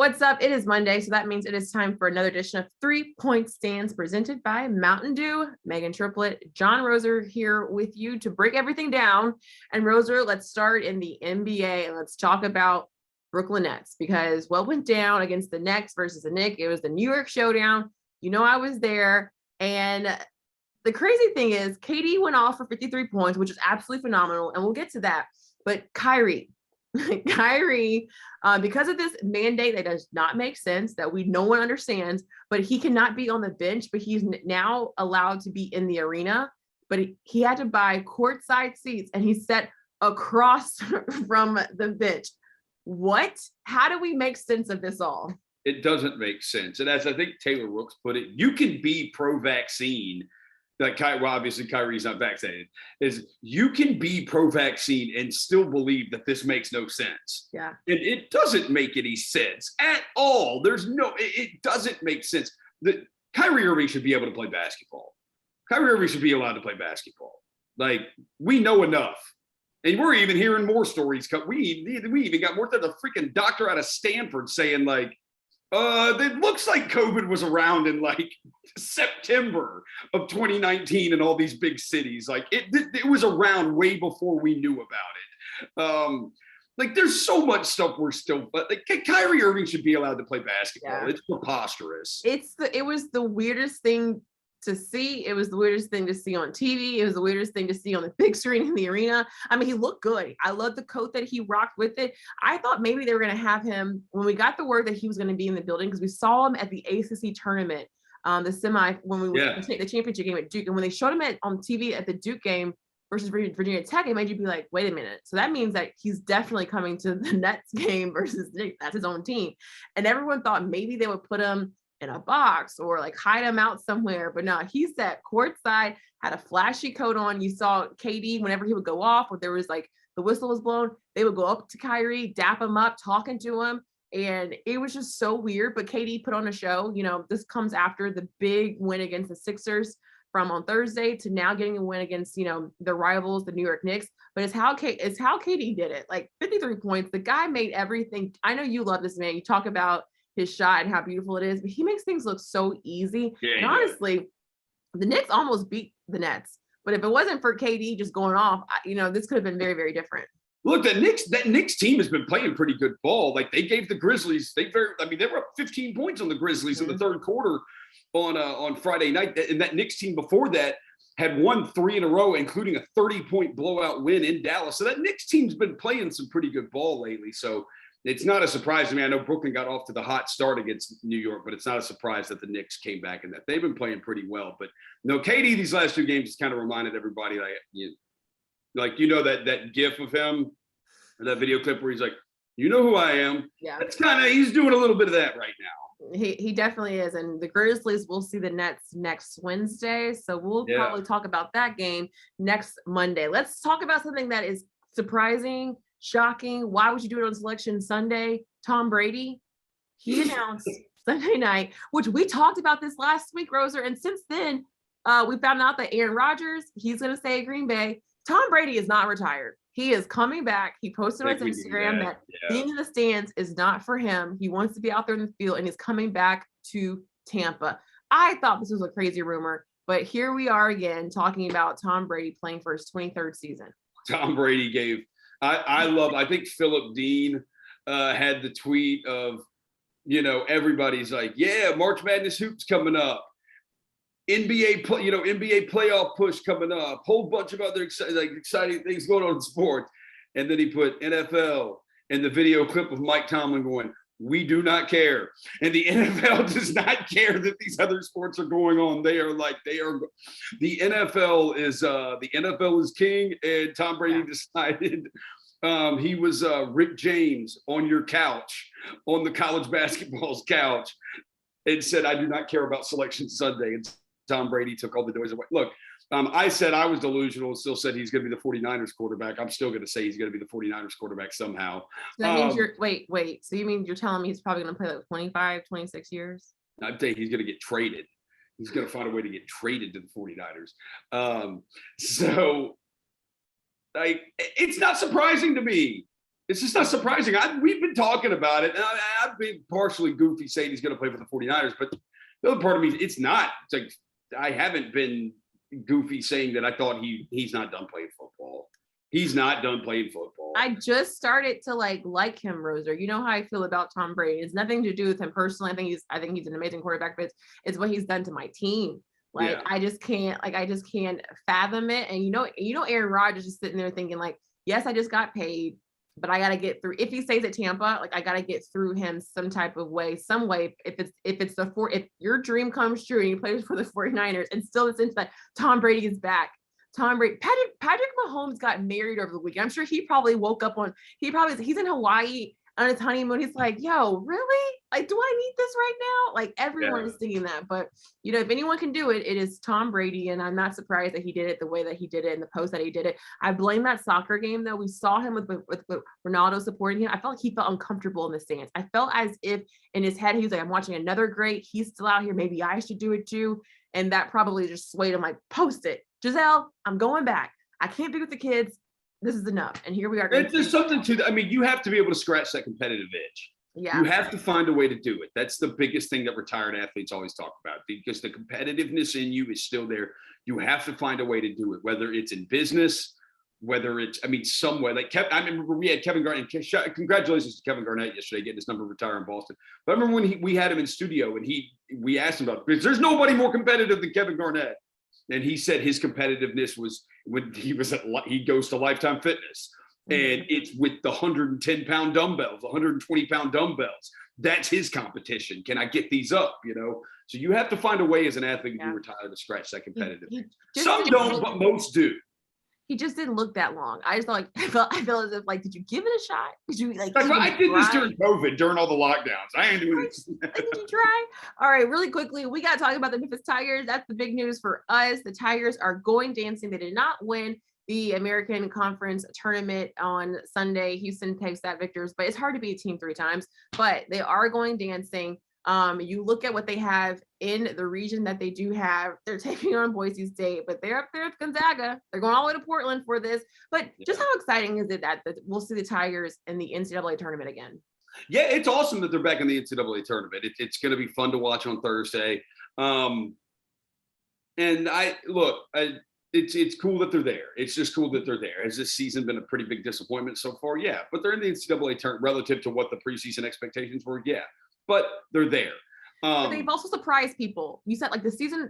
What's up? It is Monday, so that means it is time for another edition of 3-Point Stands presented by Mountain Dew. Meghan, Triplett, John Roser here with you to break everything down. And Roser, let's start in the NBA and let's talk about Brooklyn Nets, because what went down against the Knicks versus the Knicks, it was the New York Showdown. You know, I was there. And the crazy thing is KD went off for 53 points, which is absolutely phenomenal. And we'll get to that. But Kyrie, because of this mandate that does not make sense, that no one understands, but he cannot be on the bench, but he's now allowed to be in the arena, but he had to buy courtside seats and he sat across from the bench. What? How do we make sense of this all? It doesn't make sense. And as I think Taylor Rooks put it, you can be pro-vaccine. Like, obviously Kyrie's not vaccinated, is you can be pro-vaccine and still believe that this makes no sense. Yeah. And it doesn't make any sense at all. It doesn't make sense. Kyrie Irving should be able to play basketball. Kyrie Irving should be allowed to play basketball. Like, we know enough. And we're even hearing more stories. We even got more than a freaking doctor out of Stanford saying, like, it looks like COVID was around in like September of 2019 in all these big cities. Like it was around way before we knew about it. Like there's so much stuff we're still, but like Kyrie Irving should be allowed to play basketball. Yeah. It's preposterous. It was the weirdest thing to see. It was the weirdest thing to see on TV. It was the weirdest thing to see on the big screen in the arena. I mean, he looked good. I love the coat that he rocked with it. I thought maybe they were going to have him when we got the word that he was going to be in the building, because we saw him at the ACC tournament, the semi, when we were the championship game at Duke. And when they showed him on TV at the Duke game versus Virginia Tech, it made you be like, wait a minute. So that means that he's definitely coming to the Nets game versus Nick. That's his own team. And everyone thought maybe they would put him in a box or like hide him out somewhere. But no, he sat courtside, had a flashy coat on. You saw KD, whenever he would go off, or there was like the whistle was blown, they would go up to Kyrie, dap him up, talking to him. And it was just so weird. But KD put on a show. You know, this comes after the big win against the Sixers from on Thursday to now getting a win against, you know, the rivals, the New York Knicks. But it's how KD did it. Like 53 points. The guy made everything. I know you love this man. You talk about his shot and how beautiful it is, but he makes things look so easy. Yeah, and honestly, the Knicks almost beat the Nets. But if it wasn't for KD just going off, you know, this could have been very, very different. Look, that Knicks team has been playing pretty good ball. Like they gave the Grizzlies, they were up 15 points on the Grizzlies in the third quarter on Friday night. And that Knicks team before that had won 3 in a row, including a 30-point blowout win in Dallas. So that Knicks team's been playing some pretty good ball lately. So it's not a surprise to me. I know Brooklyn got off to the hot start against New York, but it's not a surprise that the Knicks came back and that they've been playing pretty well. But no, KD these last 2 games has kind of reminded everybody that gif of him, that video clip where he's like, you know who I am. Yeah, that's he's doing a little bit of that right now. He definitely is. And the Grizzlies will see the Nets next Wednesday. So we'll probably talk about that game next Monday. Let's talk about something that is surprising, shocking. Why would you do it on Selection Sunday? Tom Brady, he announced Sunday night, which we talked about this last week, Roser. And since then, we found out that Aaron Rodgers, he's going to stay at Green Bay. Tom Brady is not retired. He is coming back. He posted on his Instagram that being in the stands is not for him. He wants to be out there in the field, and he's coming back to Tampa. I thought this was a crazy rumor, but here we are again talking about Tom Brady playing for his 23rd season. Tom Brady gave I think Philip Dean had the tweet of, you know, everybody's like, yeah, March Madness hoops coming up. NBA playoff push coming up. Whole bunch of other exciting things going on in sports. And then he put NFL and the video clip of Mike Tomlin going, we do not care. And the NFL does not care that these other sports are going on. The NFL is king, and Tom Brady decided he was Rick James on your couch, on the college basketball's couch, and said, I do not care about Selection Sunday. And Tom Brady took all the doors away. Look, I said I was delusional and still said he's going to be the 49ers quarterback. I'm still going to say he's going to be the 49ers quarterback somehow. So that means wait. So you mean you're telling me he's probably going to play like 25, 26 years? I'd say he's going to get traded. He's going to find a way to get traded to the 49ers. So it's not surprising to me. It's just not surprising. We've been talking about it. And I've been partially goofy saying he's going to play for the 49ers, but the other part of me, it's not. It's like I haven't been goofy saying that I thought he's not done playing football. He's not done playing football. I just started to like him, Roser. You know how I feel about Tom Brady. It's nothing to do with him personally. I think he's an amazing quarterback, but it's what he's done to my team. Like I just can't fathom it. And you know, Aaron Rodgers is sitting there thinking like, yes, I just got paid, but I got to get through. If he stays at Tampa, like I got to get through him some type of way, some way. If your dream comes true and you play for the 49ers and still it's into that Tom Brady is back. Tom Brady, Patrick Mahomes got married over the weekend. I'm sure he probably woke up he's in Hawaii on his honeymoon. He's like, yo, really? Like, do I need this right now? Like everyone is thinking that, but you know, if anyone can do it, it is Tom Brady. And I'm not surprised that he did it the way that he did it in the post that he did it. I blame that soccer game though. We saw him with Ronaldo supporting him. I felt like he felt uncomfortable in the stands. I felt as if in his head, he was like, I'm watching another great. He's still out here. Maybe I should do it too. And that probably just swayed him like, post it. Giselle, I'm going back. I can't be with the kids. This is enough. And here we are. There's something to that. I mean, you have to be able to scratch that competitive itch. Yeah. You have to find a way to do it. That's the biggest thing that retired athletes always talk about, because the competitiveness in you is still there. You have to find a way to do it, whether it's in business, whether it's, some way. Like I remember we had Kevin Garnett. Congratulations to Kevin Garnett yesterday getting his number retired in Boston. But I remember when we had him in studio and we asked him about it, because there's nobody more competitive than Kevin Garnett. And he said his competitiveness was when he goes to Lifetime Fitness, and it's with the 110-pound dumbbells, 120-pound dumbbells. That's his competition. Can I get these up? You know, so you have to find a way as an athlete when you retire to scratch that competitive. Some don't, but most do. He just didn't look that long. I just I felt as if like, did you give it a shot? Did you like? I did this during COVID, during all the lockdowns. I ain't doing this. Did you try? All right, really quickly, we got to talk about the Memphis Tigers. That's the big news for us. The Tigers are going dancing. They did not win the American Conference tournament on Sunday. Houston takes that victors, but it's hard to beat a team 3 times. But they are going dancing. You look at what they have in the region that they do have. They're taking on Boise State, but they're up there with Gonzaga. They're going all the way to Portland for this. But just how exciting is it that we'll see the Tigers in the NCAA tournament again? Yeah, it's awesome that they're back in the NCAA tournament. It's going to be fun to watch on Thursday. It's cool that they're there. It's just cool that they're there. Has this season been a pretty big disappointment so far? Yeah, but they're in the NCAA tournament relative to what the preseason expectations were. Yeah, but they're there. But they've also surprised people. You said like the season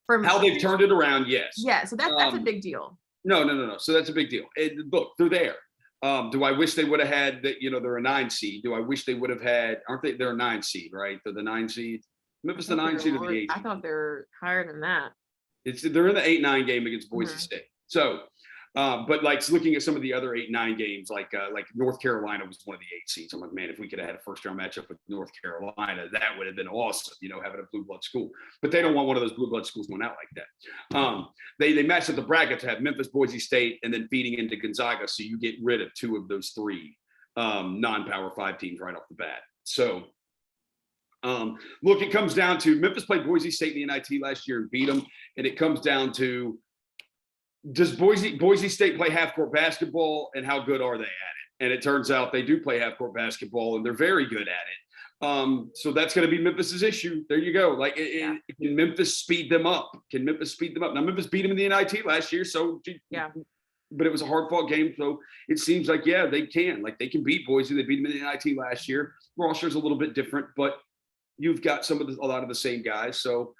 from how they've turned it around. Yes. Yeah. So that's a big deal. No. So that's a big deal. And look, they're there. Do I wish they would have had that? You know, they're a 9 seed. Do I wish they would have had? Aren't they? They're a 9 seed, right? They're the 9 seed. Memphis, the 9 seed or the 8. I thought they're higher than that. They're in the 8-9 game against Boise State. So, but like looking at some of the other 8-9 games, like North Carolina was one of the 8 seeds. I'm like, man, if we could have had a first-round matchup with North Carolina, that would have been awesome. You know, having a blue blood school. But they don't want one of those blue blood schools going out like that. They matched up the bracket to have Memphis, Boise State, and then feeding into Gonzaga, so you get rid of 2 of those 3 non-Power 5 teams right off the bat. So. Look, it comes down to Memphis played Boise State in the NIT last year and beat them. And it comes down to, does Boise State play half-court basketball, and how good are they at it? And it turns out they do play half-court basketball, and they're very good at it. So that's going to be Memphis's issue. There you go. Like, can Memphis speed them up? Now, Memphis beat them in the NIT last year, so yeah. But it was a hard-fought game, so it seems like, yeah, they can. Like, they can beat Boise. They beat them in the NIT last year. Roster's a little bit different, but you've got a lot of the same guys. So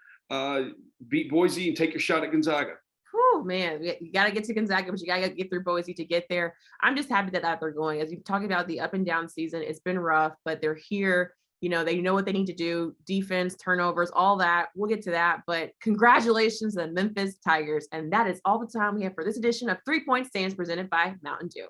beat Boise and take your shot at Gonzaga. Oh man, you got to get to Gonzaga, but you got to get through Boise to get there. I'm just happy that they're going. As you're talking about the up and down season, it's been rough, but they're here. You know, they know what they need to do, defense, turnovers, all that. We'll get to that, but congratulations to the Memphis Tigers. And that is all the time we have for this edition of 3 Point Stands presented by Mountain Dew.